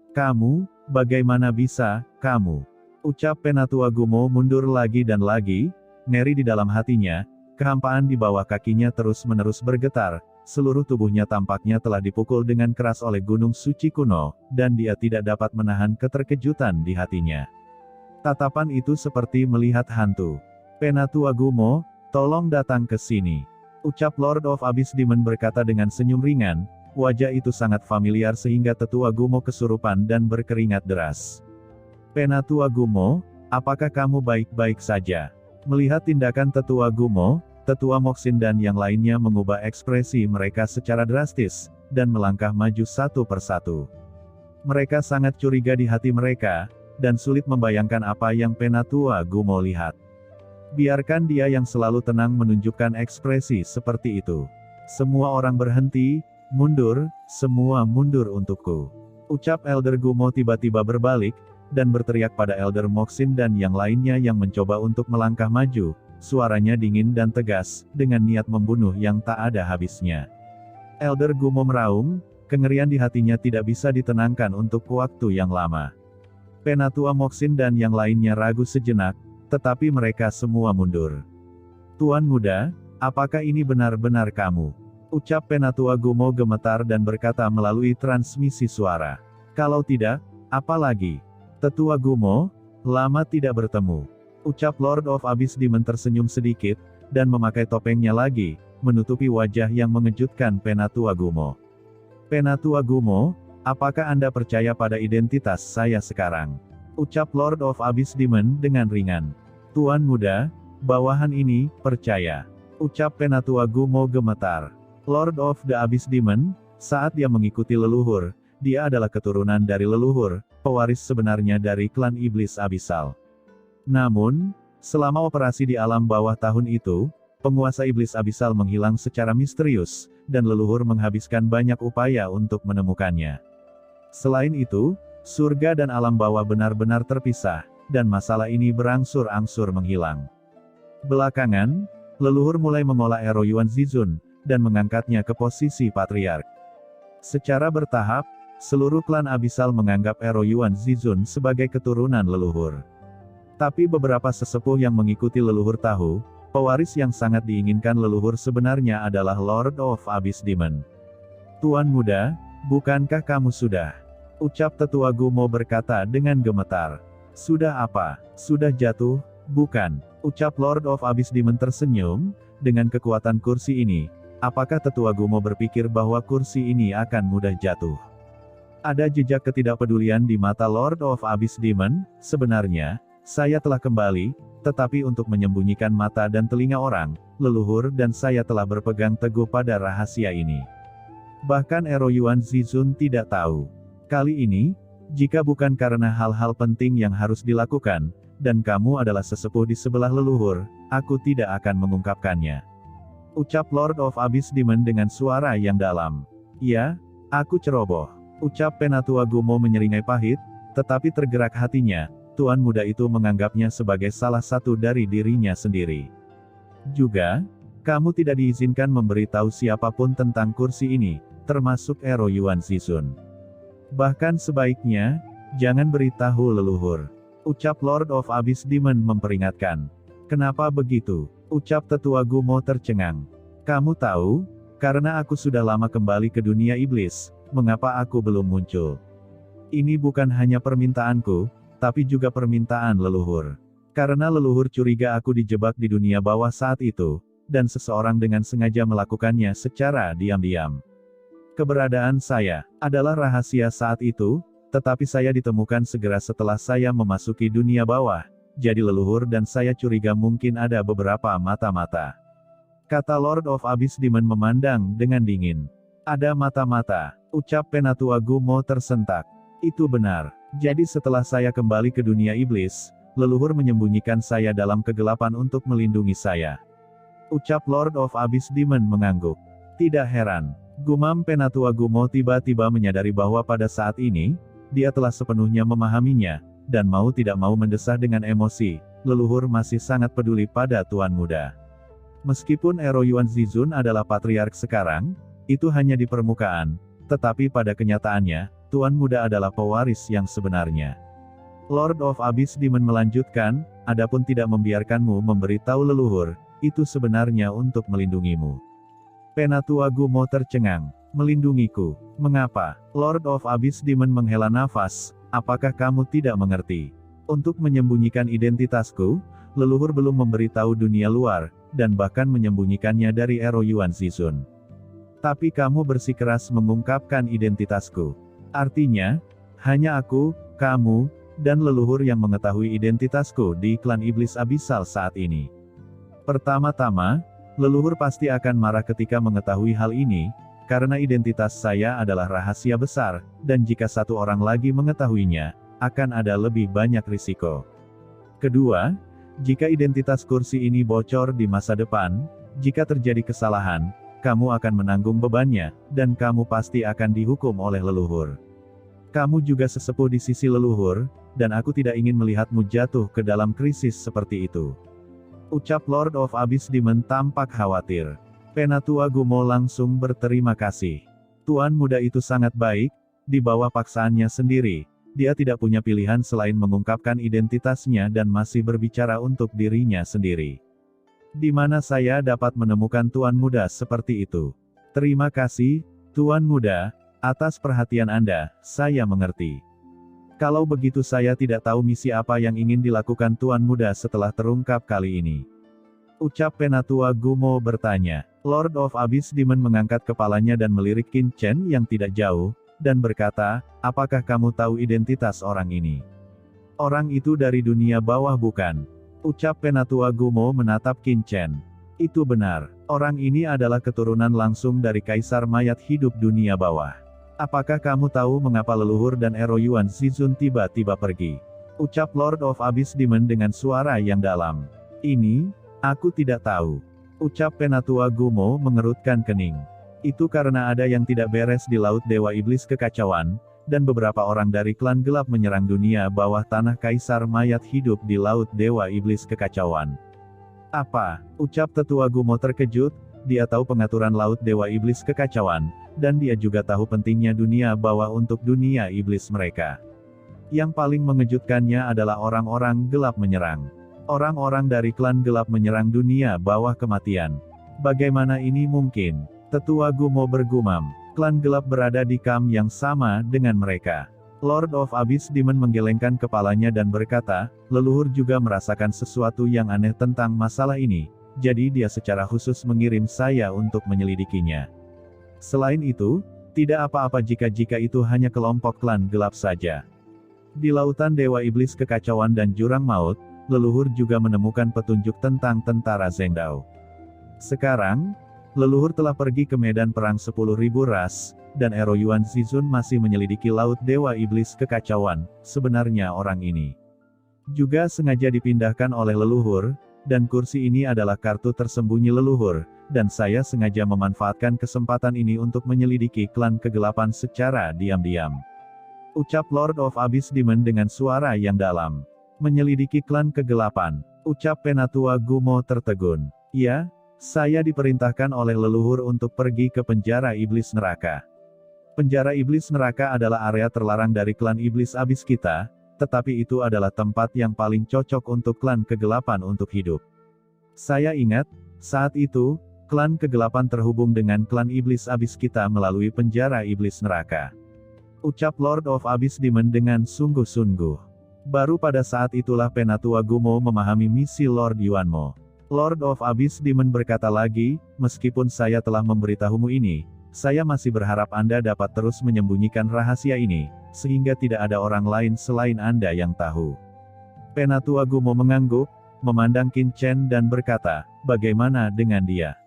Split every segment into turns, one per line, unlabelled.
Kamu, bagaimana bisa, kamu? Ucap Penatua Gumo mundur lagi dan lagi, ngeri di dalam hatinya, kehampaan di bawah kakinya terus-menerus bergetar, seluruh tubuhnya tampaknya telah dipukul dengan keras oleh gunung suci kuno, dan dia tidak dapat menahan keterkejutan di hatinya. Tatapan itu seperti melihat hantu. Penatua Gumo, tolong datang ke sini. Ucap Lord of Abyss Demon berkata dengan senyum ringan, wajah itu sangat familiar sehingga Tetua Gumo kesurupan dan berkeringat deras. Penatua Gumo, apakah kamu baik-baik saja? Melihat tindakan Tetua Gumo, Tetua Moxin dan yang lainnya mengubah ekspresi mereka secara drastis, dan melangkah maju satu persatu. Mereka sangat curiga di hati mereka, dan sulit membayangkan apa yang Penatua Gumo lihat. Biarkan dia yang selalu tenang menunjukkan ekspresi seperti itu. Semua orang berhenti, mundur, semua mundur untukku. Ucap Elder Gumo tiba-tiba berbalik, dan berteriak pada Elder Moxin dan yang lainnya yang mencoba untuk melangkah maju. Suaranya dingin dan tegas, dengan niat membunuh yang tak ada habisnya. Elder Gumo meraung, kengerian di hatinya tidak bisa ditenangkan untuk waktu yang lama. Penatua Moxin dan yang lainnya ragu sejenak, tetapi mereka semua mundur. Tuan muda, apakah ini benar-benar kamu? Ucap Penatua Gumo gemetar dan berkata melalui transmisi suara. Kalau tidak, apa lagi? Tetua Gumo, lama tidak bertemu. Ucap Lord of Abyss Demon tersenyum sedikit, dan memakai topengnya lagi, menutupi wajah yang mengejutkan Penatua Gumo. Penatua Gumo, apakah Anda percaya pada identitas saya sekarang? Ucap Lord of Abyss Demon dengan ringan. Tuan muda, bawahan ini, percaya. Ucap Penatua Gumo gemetar. Lord of the Abyss Demon, saat dia mengikuti leluhur, dia adalah keturunan dari leluhur, pewaris sebenarnya dari klan Iblis Abisal. Namun, selama operasi di alam bawah tahun itu, penguasa Iblis Abisal menghilang secara misterius, dan leluhur menghabiskan banyak upaya untuk menemukannya. Selain itu, surga dan alam bawah benar-benar terpisah, dan masalah ini berangsur-angsur menghilang. Belakangan, leluhur mulai mengolah Ero Yuan Zizun, dan mengangkatnya ke posisi patriark. Secara bertahap, seluruh klan Abisal menganggap Ero Yuan Zizun sebagai keturunan leluhur. Tapi beberapa sesepuh yang mengikuti leluhur tahu, pewaris yang sangat diinginkan leluhur sebenarnya adalah Lord of Abyss Demon. Tuan muda, bukankah kamu sudah? Ucap Tetua Gumo berkata dengan gemetar. Sudah apa? Sudah jatuh? Bukan. Ucap Lord of Abyss Demon tersenyum, dengan kekuatan kursi ini, apakah Tetua Gumo berpikir bahwa kursi ini akan mudah jatuh? Ada jejak ketidakpedulian di mata Lord of Abyss Demon. Sebenarnya, saya telah kembali, tetapi untuk menyembunyikan mata dan telinga orang, leluhur dan saya telah berpegang teguh pada rahasia ini. Bahkan Ero Yuan Zizun tidak tahu. Kali ini, jika bukan karena hal-hal penting yang harus dilakukan, dan kamu adalah sesepuh di sebelah leluhur, aku tidak akan mengungkapkannya. Ucap Lord of Abyss Demon dengan suara yang dalam. Ya, aku ceroboh. Ucap Penatua Gumo menyeringai pahit, tetapi tergerak hatinya, tuan muda itu menganggapnya sebagai salah satu dari dirinya sendiri. Juga, kamu tidak diizinkan memberitahu siapapun tentang kursi ini, termasuk Ero Yuan Zizun. Bahkan sebaiknya, jangan beritahu leluhur. Ucap Lord of Abyss Demon memperingatkan. Kenapa begitu? Ucap Tetua Gumo tercengang. Kamu tahu, karena aku sudah lama kembali ke dunia iblis, mengapa aku belum muncul? Ini bukan hanya permintaanku, tapi juga permintaan leluhur. Karena leluhur curiga aku dijebak di dunia bawah saat itu, dan seseorang dengan sengaja melakukannya secara diam-diam. Keberadaan saya adalah rahasia saat itu, tetapi saya ditemukan segera setelah saya memasuki dunia bawah, jadi leluhur dan saya curiga mungkin ada beberapa mata-mata. Kata Lord of Abyss Demon memandang dengan dingin. Ada mata-mata, ucap Penatua Gumo tersentak. Itu benar. Jadi setelah saya kembali ke dunia iblis, leluhur menyembunyikan saya dalam kegelapan untuk melindungi saya. Ucap Lord of Abyss Demon mengangguk. Tidak heran. Gumam Penatua Gumo tiba-tiba menyadari bahwa pada saat ini, dia telah sepenuhnya memahaminya, dan mau tidak mau mendesah dengan emosi, leluhur masih sangat peduli pada tuan muda. Meskipun Ero Yuan Zizun adalah patriark sekarang, itu hanya di permukaan, tetapi pada kenyataannya, Tuan Muda adalah pewaris yang sebenarnya. Lord of Abyss Demon melanjutkan, adapun tidak membiarkanmu memberitahu leluhur, itu sebenarnya untuk melindungimu. Penatua Gumo tercengang. Melindungiku? Mengapa? Lord of Abyss Demon menghela nafas, apakah kamu tidak mengerti? Untuk menyembunyikan identitasku, leluhur belum memberitahu dunia luar, dan bahkan menyembunyikannya dari Ero Yuan Zizun. Tapi kamu bersikeras mengungkapkan identitasku. Artinya, hanya aku, kamu, dan leluhur yang mengetahui identitasku di klan iblis abisal saat ini. Pertama-tama, leluhur pasti akan marah ketika mengetahui hal ini, karena identitas saya adalah rahasia besar, dan jika satu orang lagi mengetahuinya, akan ada lebih banyak risiko. Kedua, jika identitas kursi ini bocor di masa depan, jika terjadi kesalahan, kamu akan menanggung bebannya, dan kamu pasti akan dihukum oleh leluhur. Kamu juga sesepuh di sisi leluhur, dan aku tidak ingin melihatmu jatuh ke dalam krisis seperti itu. Ucap Lord of Abyss Demon tampak khawatir. Penatua Gumo langsung berterima kasih. Tuan muda itu sangat baik, di bawah paksaannya sendiri, dia tidak punya pilihan selain mengungkapkan identitasnya dan masih berbicara untuk dirinya sendiri. Di mana saya dapat menemukan Tuan muda seperti itu? Terima kasih, Tuan muda, atas perhatian Anda, saya mengerti. Kalau begitu saya tidak tahu misi apa yang ingin dilakukan Tuan muda setelah terungkap kali ini. Ucap Penatua Gumo bertanya. Lord of Abyss Demon mengangkat kepalanya dan melirik Qin Chen yang tidak jauh, dan berkata, apakah kamu tahu identitas orang ini? Orang itu dari dunia bawah bukan? Ucap Penatua Gumo menatap Qin Chen. Itu benar, orang ini adalah keturunan langsung dari Kaisar Mayat Hidup dunia bawah. Apakah kamu tahu mengapa leluhur dan Ero Yuan Zizun tiba-tiba pergi? Ucap Lord of Abyss Demon dengan suara yang dalam. Ini, aku tidak tahu. Ucap Penatua Gumo mengerutkan kening. Itu karena ada yang tidak beres di Laut Dewa Iblis Kekacauan, dan beberapa orang dari klan gelap menyerang dunia bawah tanah Kaisar Mayat Hidup di Laut Dewa Iblis Kekacauan. Apa? Ucap Tetua Gumo terkejut, dia tahu pengaturan Laut Dewa Iblis Kekacauan, dan dia juga tahu pentingnya dunia bawah untuk dunia iblis mereka. Yang paling mengejutkannya adalah orang-orang gelap menyerang. Orang-orang dari klan gelap menyerang dunia bawah kematian. Bagaimana ini mungkin? Tetua Gumo bergumam. Klan gelap berada di kamp yang sama dengan mereka. Lord of Abyss Demon menggelengkan kepalanya dan berkata, leluhur juga merasakan sesuatu yang aneh tentang masalah ini, jadi dia secara khusus mengirim saya untuk menyelidikinya. Selain itu, tidak apa-apa jika itu hanya kelompok klan gelap saja. Di lautan Dewa Iblis Kekacauan dan Jurang Maut, leluhur juga menemukan petunjuk tentang tentara Zhengdao. Sekarang, leluhur telah pergi ke medan perang 10.000 ras, dan Ero Yuan Zizun masih menyelidiki Laut Dewa Iblis Kekacauan, sebenarnya orang ini juga sengaja dipindahkan oleh leluhur, dan kursi ini adalah kartu tersembunyi leluhur, dan saya sengaja memanfaatkan kesempatan ini untuk menyelidiki klan kegelapan secara diam-diam. Ucap Lord of Abyss Demon dengan suara yang dalam. Menyelidiki klan kegelapan. Ucap Penatua Gumo tertegun. Ya, saya diperintahkan oleh leluhur untuk pergi ke penjara iblis neraka. Penjara iblis neraka adalah area terlarang dari klan iblis abis kita, tetapi itu adalah tempat yang paling cocok untuk klan kegelapan untuk hidup. Saya ingat, saat itu, klan kegelapan terhubung dengan klan iblis abis kita melalui penjara iblis neraka. Ucap Lord of Abyss Demon dengan sungguh-sungguh. Baru pada saat itulah Penatua Gumo memahami misi Lord Yuanmo. Lord of Abyss Demon berkata lagi, meskipun saya telah memberitahumu ini, saya masih berharap Anda dapat terus menyembunyikan rahasia ini, sehingga tidak ada orang lain selain Anda yang tahu. Penatua Gumo mengangguk, memandang Qin Chen dan berkata, bagaimana dengan dia?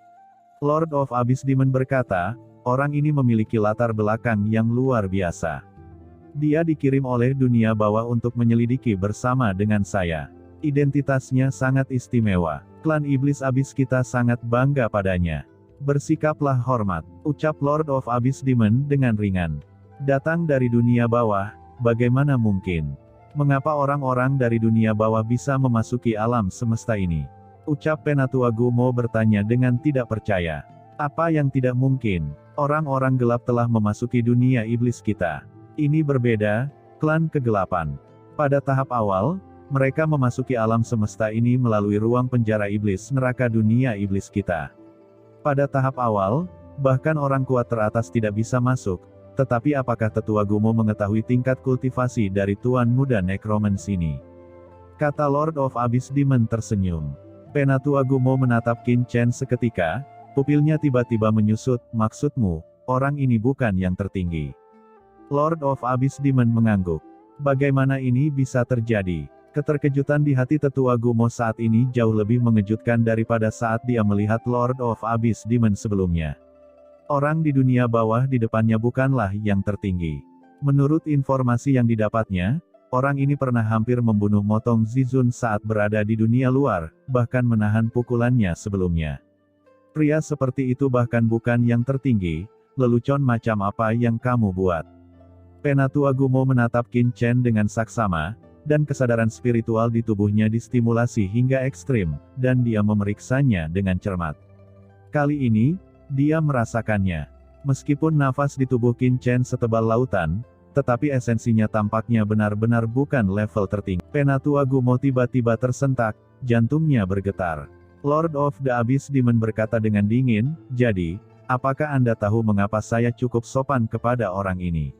Lord of Abyss Demon berkata, orang ini memiliki latar belakang yang luar biasa. Dia dikirim oleh dunia bawah untuk menyelidiki bersama dengan saya. Identitasnya sangat istimewa. Klan iblis abis kita sangat bangga padanya. Bersikaplah hormat, ucap Lord of Abyss Demon dengan ringan. Datang dari dunia bawah, bagaimana mungkin? Mengapa orang-orang dari dunia bawah bisa memasuki alam semesta ini? Ucap Penatua Gumo bertanya dengan tidak percaya. Apa yang tidak mungkin? Orang-orang gelap telah memasuki dunia iblis kita. Ini berbeda, klan kegelapan. Pada tahap awal, mereka memasuki alam semesta ini melalui ruang penjara iblis neraka dunia iblis kita. Pada tahap awal, bahkan orang kuat teratas tidak bisa masuk, tetapi apakah Tetua Gumo mengetahui tingkat kultivasi dari Tuan Muda Necromans ini? Kata Lord of Abyss Demon tersenyum. Penatua Gumo menatap Qin Chen seketika, pupilnya tiba-tiba menyusut, maksudmu, orang ini bukan yang tertinggi. Lord of Abyss Demon mengangguk. Bagaimana ini bisa terjadi? Keterkejutan di hati Tetua Gumo saat ini jauh lebih mengejutkan daripada saat dia melihat Lord of Abyss Demon sebelumnya. Orang di dunia bawah di depannya bukanlah yang tertinggi. Menurut informasi yang didapatnya, orang ini pernah hampir membunuh Motong Zizun saat berada di dunia luar, bahkan menahan pukulannya sebelumnya. Pria seperti itu bahkan bukan yang tertinggi, lelucon macam apa yang kamu buat? Penatua Gumo menatap Qin Chen dengan saksama, dan kesadaran spiritual di tubuhnya distimulasi hingga ekstrim, dan dia memeriksanya dengan cermat. Kali ini, dia merasakannya. Meskipun nafas di tubuh Qin Chen setebal lautan, tetapi esensinya tampaknya benar-benar bukan level tertinggi. Penatua Gumo tiba-tiba tersentak, jantungnya bergetar. Lord of the Abyss Demon berkata dengan dingin, jadi, apakah Anda tahu mengapa saya cukup sopan kepada orang ini?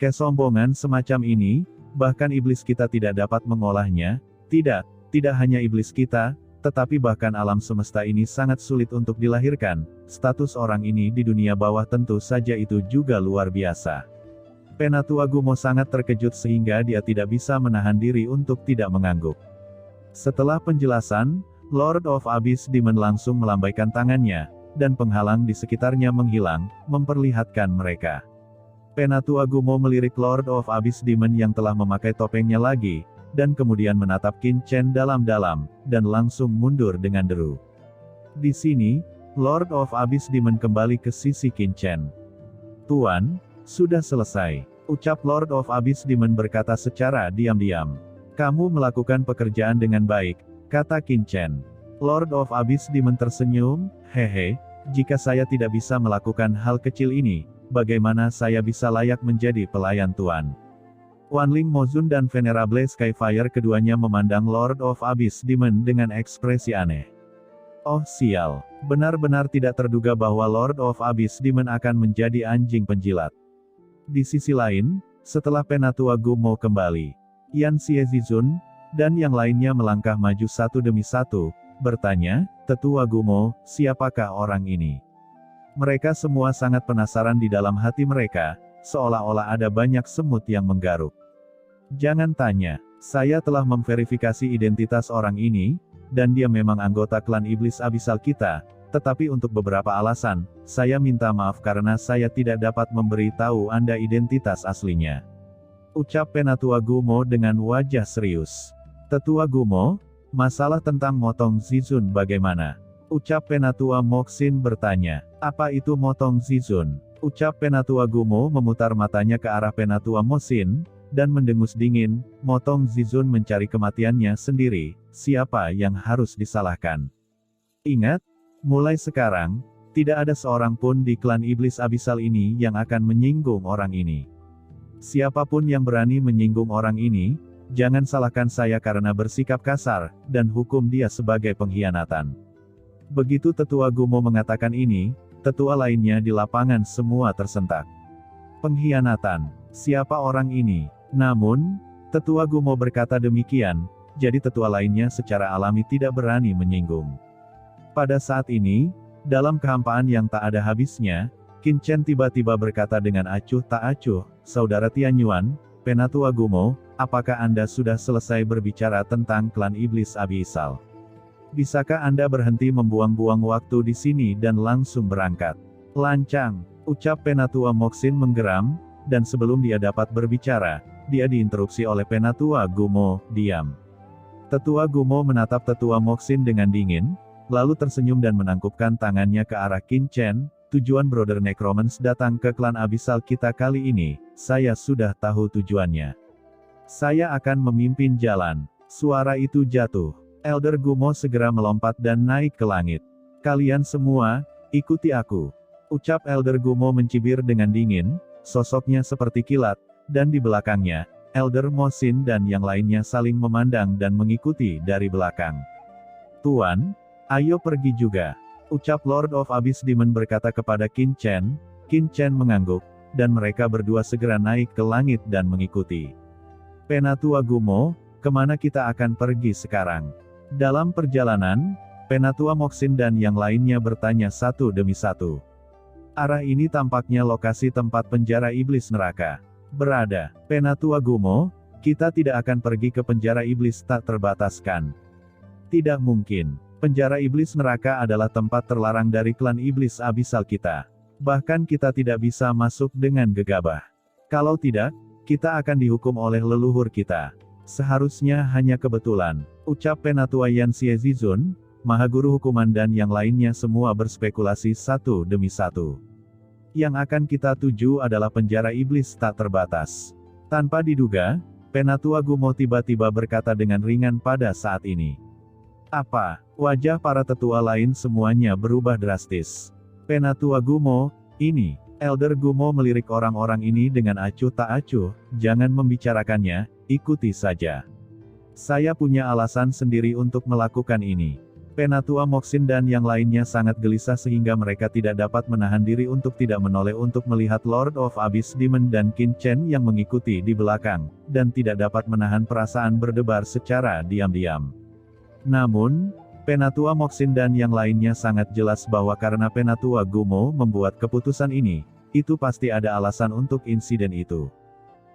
Kesombongan semacam ini, bahkan iblis kita tidak dapat mengolahnya. Tidak hanya iblis kita, tetapi bahkan alam semesta ini sangat sulit untuk dilahirkan. Status orang ini di dunia bawah tentu saja itu juga luar biasa. Penatua Gumo sangat terkejut sehingga dia tidak bisa menahan diri untuk tidak mengangguk. Setelah penjelasan, Lord of Abyss Demon langsung melambaikan tangannya, dan penghalang di sekitarnya menghilang, memperlihatkan mereka. Penatua Gumo melirik Lord of Abyss Demon yang telah memakai topengnya lagi, dan kemudian menatap Qin Chen dalam-dalam, dan langsung mundur dengan deru. Di sini, Lord of Abyss Demon kembali ke sisi Qin Chen. Tuan, sudah selesai, ucap Lord of Abyss Demon berkata secara diam-diam. Kamu melakukan pekerjaan dengan baik, kata Qin Chen. Lord of Abyss Demon tersenyum, hehe, jika saya tidak bisa melakukan hal kecil ini, bagaimana saya bisa layak menjadi pelayan Tuan? Wanling Mozun dan Venerable Skyfire keduanya memandang Lord of Abyss Demon dengan ekspresi aneh. Oh sial, benar-benar tidak terduga bahwa Lord of Abyss Demon akan menjadi anjing penjilat. Di sisi lain, setelah Penatua Gumo kembali, Yan Xiezizun, dan yang lainnya melangkah maju satu demi satu, bertanya, Tetua Gumo, siapakah orang ini? Mereka semua sangat penasaran di dalam hati mereka, seolah-olah ada banyak semut yang menggaruk. Jangan tanya, saya telah memverifikasi identitas orang ini, dan dia memang anggota klan iblis abisal kita, tetapi untuk beberapa alasan, saya minta maaf karena saya tidak dapat memberi tahu Anda identitas aslinya. Ucap Penatua Gumo dengan wajah serius. Tetua Gumo, masalah tentang Motong Zizun bagaimana? Ucap Penatua Moxin bertanya. Apa itu Motong Zizun? Ucap Penatua Gumo memutar matanya ke arah Penatua Moxin, dan mendengus dingin, Motong Zizun mencari kematiannya sendiri, siapa yang harus disalahkan? Ingat, mulai sekarang, tidak ada seorang pun di klan iblis abisal ini yang akan menyinggung orang ini. Siapapun yang berani menyinggung orang ini, jangan salahkan saya karena bersikap kasar, dan hukum dia sebagai pengkhianatan. Begitu Tetua Gumo mengatakan ini, tetua lainnya di lapangan semua tersentak. Pengkhianatan, siapa orang ini? Namun, Tetua Gumo berkata demikian, jadi tetua lainnya secara alami tidak berani menyinggung. Pada saat ini, dalam kehampaan yang tak ada habisnya, Qin Chen tiba-tiba berkata dengan acuh tak acuh, Saudara Tianyuan, Penatua Gumo, apakah Anda sudah selesai berbicara tentang klan iblis abisal? Bisakah Anda berhenti membuang-buang waktu di sini dan langsung berangkat? Lancang, ucap Penatua Moxin menggeram, dan sebelum dia dapat berbicara, dia diinterupsi oleh Penatua Gumo, diam. Tetua Gumo menatap Tetua Moxin dengan dingin, lalu tersenyum dan menangkupkan tangannya ke arah Qin Chen, tujuan Brother Necromans datang ke klan abisal kita kali ini, saya sudah tahu tujuannya. Saya akan memimpin jalan. Suara itu jatuh. Elder Gumo segera melompat dan naik ke langit. Kalian semua, ikuti aku. Ucap Elder Gumo mencibir dengan dingin, sosoknya seperti kilat, dan di belakangnya, Elder Mosin dan yang lainnya saling memandang dan mengikuti dari belakang. "Tuan, ayo pergi juga," ucap Lord of Abyss Demon berkata kepada Qin Chen. Qin Chen mengangguk, dan mereka berdua segera naik ke langit dan mengikuti. "Penatua Gumo, kemana kita akan pergi sekarang?" Dalam perjalanan, Penatua Moxin dan yang lainnya bertanya satu demi satu. Arah ini tampaknya lokasi tempat penjara iblis neraka berada. "Penatua Gumo, kita tidak akan pergi ke penjara iblis tak terbataskan. Tidak mungkin. Penjara iblis neraka adalah tempat terlarang dari klan iblis abisal kita. Bahkan kita tidak bisa masuk dengan gegabah. Kalau tidak, kita akan dihukum oleh leluhur kita. Seharusnya hanya kebetulan," ucap Penatua Yan Xiezizun, Mahaguru Hukuman dan yang lainnya semua berspekulasi satu demi satu. "Yang akan kita tuju adalah penjara iblis tak terbatas." Tanpa diduga, Penatua Gumo tiba-tiba berkata dengan ringan pada saat ini. "Apa?" Wajah para tetua lain semuanya berubah drastis. "Penatua Gumo, ini..." Elder Gumo melirik orang-orang ini dengan acuh tak acuh. "Jangan membicarakannya, ikuti saja. Saya punya alasan sendiri untuk melakukan ini." Penatua Moxin dan yang lainnya sangat gelisah sehingga mereka tidak dapat menahan diri untuk tidak menoleh untuk melihat Lord of Abyss Demon dan Qin Chen yang mengikuti di belakang, dan tidak dapat menahan perasaan berdebar secara diam-diam. Namun, Penatua Moxin dan yang lainnya sangat jelas bahwa karena Penatua Gumo membuat keputusan ini, itu pasti ada alasan untuk insiden itu.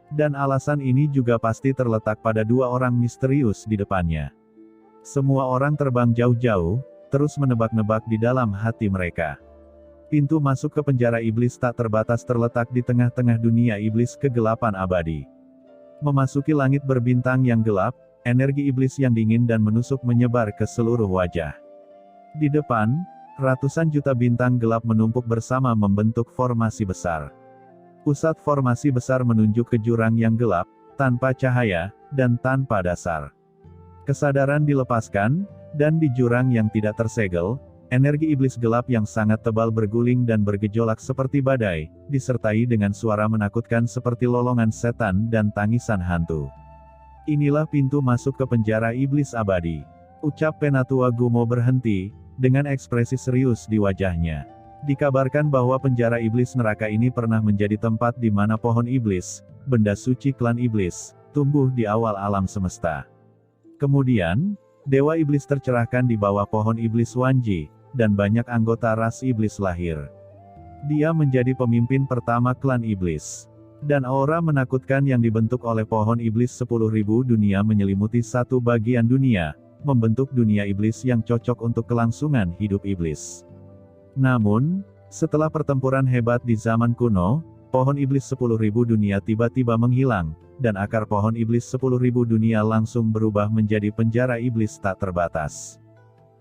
Dan alasan ini juga pasti terletak pada dua orang misterius di depannya. Semua orang terbang jauh-jauh, terus menebak-nebak di dalam hati mereka. Pintu masuk ke penjara iblis tak terbatas terletak di tengah-tengah dunia iblis kegelapan abadi. Memasuki langit berbintang yang gelap, energi iblis yang dingin dan menusuk menyebar ke seluruh wajah. Di depan, ratusan juta bintang gelap menumpuk bersama membentuk formasi besar. Pusat formasi besar menunjuk ke jurang yang gelap, tanpa cahaya, dan tanpa dasar. Kesadaran dilepaskan, dan di jurang yang tidak tersegel, energi iblis gelap yang sangat tebal berguling dan bergejolak seperti badai, disertai dengan suara menakutkan seperti lolongan setan dan tangisan hantu. "Inilah pintu masuk ke penjara iblis abadi," ucap Penatua Gumo berhenti, dengan ekspresi serius di wajahnya. Dikabarkan bahwa penjara iblis neraka ini pernah menjadi tempat di mana pohon iblis, benda suci klan iblis, tumbuh di awal alam semesta. Kemudian, dewa iblis tercerahkan di bawah pohon iblis Wanji, dan banyak anggota ras iblis lahir. Dia menjadi pemimpin pertama klan iblis. Dan aura menakutkan yang dibentuk oleh pohon iblis 10.000 dunia menyelimuti satu bagian dunia, membentuk dunia iblis yang cocok untuk kelangsungan hidup iblis. Namun, setelah pertempuran hebat di zaman kuno, pohon iblis 10.000 dunia tiba-tiba menghilang, dan akar pohon iblis 10.000 dunia langsung berubah menjadi penjara iblis tak terbatas.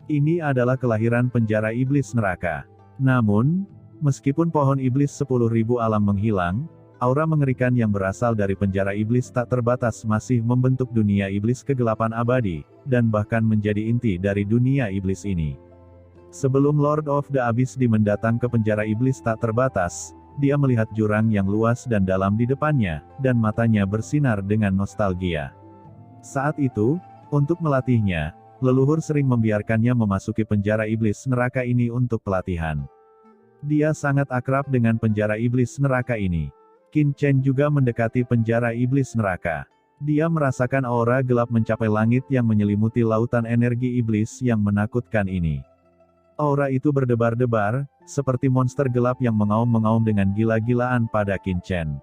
Ini adalah kelahiran penjara iblis neraka. Namun, meskipun pohon iblis 10.000 alam menghilang, aura mengerikan yang berasal dari penjara iblis tak terbatas masih membentuk dunia iblis kegelapan abadi, dan bahkan menjadi inti dari dunia iblis ini. Sebelum Lord of the Abyss mendatang ke penjara iblis tak terbatas, dia melihat jurang yang luas dan dalam di depannya, dan matanya bersinar dengan nostalgia. Saat itu, untuk melatihnya, leluhur sering membiarkannya memasuki penjara iblis neraka ini untuk pelatihan. Dia sangat akrab dengan penjara iblis neraka ini. Qin Chen juga mendekati penjara iblis neraka. Dia merasakan aura gelap mencapai langit yang menyelimuti lautan energi iblis yang menakutkan ini. Aura itu berdebar-debar, seperti monster gelap yang mengaum-mengaum dengan gila-gilaan pada Qin Chen.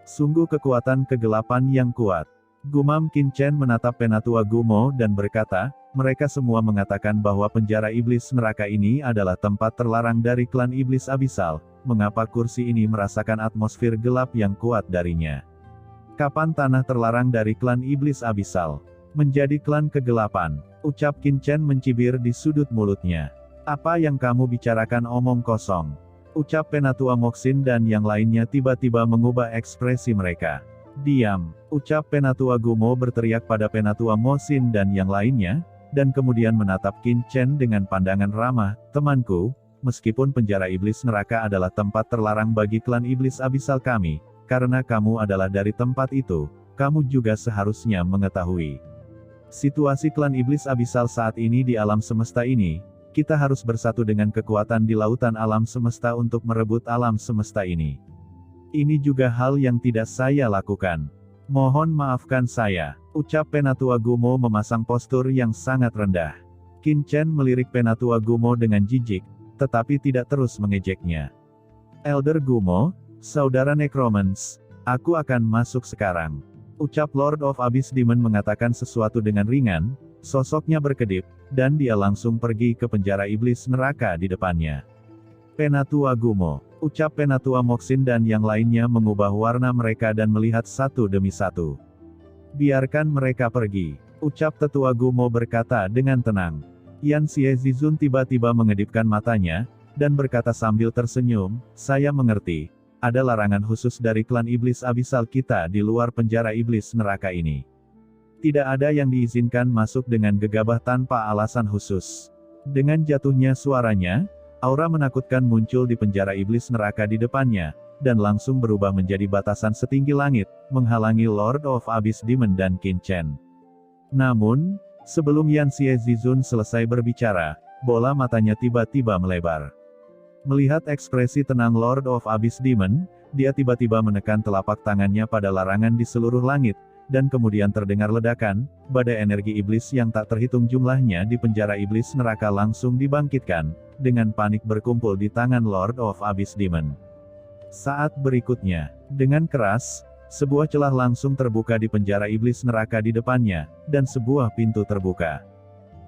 Sungguh kekuatan kegelapan yang kuat. Gumam Qin Chen menatap Penatua Gumo dan berkata, mereka semua mengatakan bahwa penjara iblis neraka ini adalah tempat terlarang dari klan iblis abisal. Mengapa kursi ini merasakan atmosfer gelap yang kuat darinya? Kapan tanah terlarang dari klan iblis abisal menjadi klan kegelapan? Ucap Qin Chen mencibir di sudut mulutnya. Apa yang kamu bicarakan omong kosong? Ucap Penatua Moxin dan yang lainnya tiba-tiba mengubah ekspresi mereka. Diam, ucap Penatua Gumo berteriak pada Penatua Moxin dan yang lainnya, dan kemudian menatap Qin Chen dengan pandangan ramah, temanku, meskipun penjara iblis neraka adalah tempat terlarang bagi klan iblis abisal kami, karena kamu adalah dari tempat itu, kamu juga seharusnya mengetahui. Situasi klan iblis abisal saat ini di alam semesta ini, kita harus bersatu dengan kekuatan di lautan alam semesta untuk merebut alam semesta ini. Ini juga hal yang tidak saya lakukan. Mohon maafkan saya, ucap Penatua Gumo memasang postur yang sangat rendah. Qin Chen melirik Penatua Gumo dengan jijik, tetapi tidak terus mengejeknya. Elder Gumo, saudara Necromans, aku akan masuk sekarang. Ucap Lord of Abyss Demon mengatakan sesuatu dengan ringan, sosoknya berkedip, dan dia langsung pergi ke penjara iblis neraka di depannya. Penatua Gumo, ucap Penatua Moxin dan yang lainnya mengubah warna mereka dan melihat satu demi satu. Biarkan mereka pergi, ucap Tetua Gumo berkata dengan tenang. Yan Xie Zizun tiba-tiba mengedipkan matanya, dan berkata sambil tersenyum, saya mengerti. Ada larangan khusus dari klan iblis abisal kita di luar penjara iblis neraka ini. Tidak ada yang diizinkan masuk dengan gegabah tanpa alasan khusus. Dengan jatuhnya suaranya, aura menakutkan muncul di penjara iblis neraka di depannya, dan langsung berubah menjadi batasan setinggi langit, menghalangi Lord of Abyss Demon dan Qin Chen. Namun, sebelum Yan Xie Zizun selesai berbicara, bola matanya tiba-tiba melebar. Melihat ekspresi tenang Lord of Abyss Demon, dia tiba-tiba menekan telapak tangannya pada larangan di seluruh langit, dan kemudian terdengar ledakan, badai energi iblis yang tak terhitung jumlahnya di penjara iblis neraka langsung dibangkitkan, dengan panik berkumpul di tangan Lord of Abyss Demon. Saat berikutnya, dengan keras, sebuah celah langsung terbuka di penjara iblis neraka di depannya, dan sebuah pintu terbuka.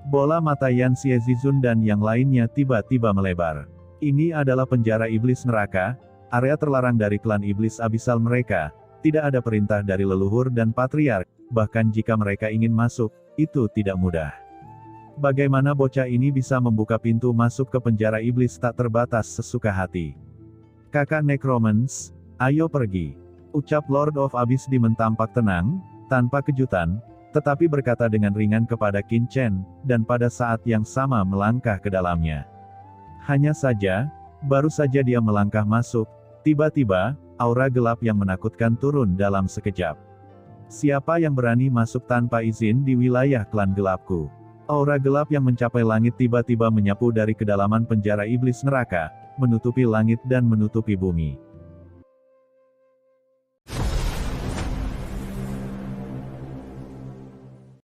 Bola mata Yan Xie Zizun dan yang lainnya tiba-tiba melebar. Ini adalah penjara iblis neraka, area terlarang dari klan iblis abisal mereka, tidak ada perintah dari leluhur dan patriark, bahkan jika mereka ingin masuk, itu tidak mudah. Bagaimana bocah ini bisa membuka pintu masuk ke penjara iblis tak terbatas sesuka hati? Kakak Necromans, ayo pergi. Ucap Lord of Abyss Demon tampak tenang, tanpa kejutan, tetapi berkata dengan ringan kepada Qin Chen, dan pada saat yang sama melangkah ke dalamnya. Hanya saja, baru saja dia melangkah masuk, tiba-tiba, aura gelap yang menakutkan turun dalam sekejap. Siapa yang berani masuk tanpa izin di wilayah klan gelapku? Aura gelap yang mencapai langit tiba-tiba menyapu dari kedalaman penjara iblis neraka, menutupi langit dan menutupi bumi.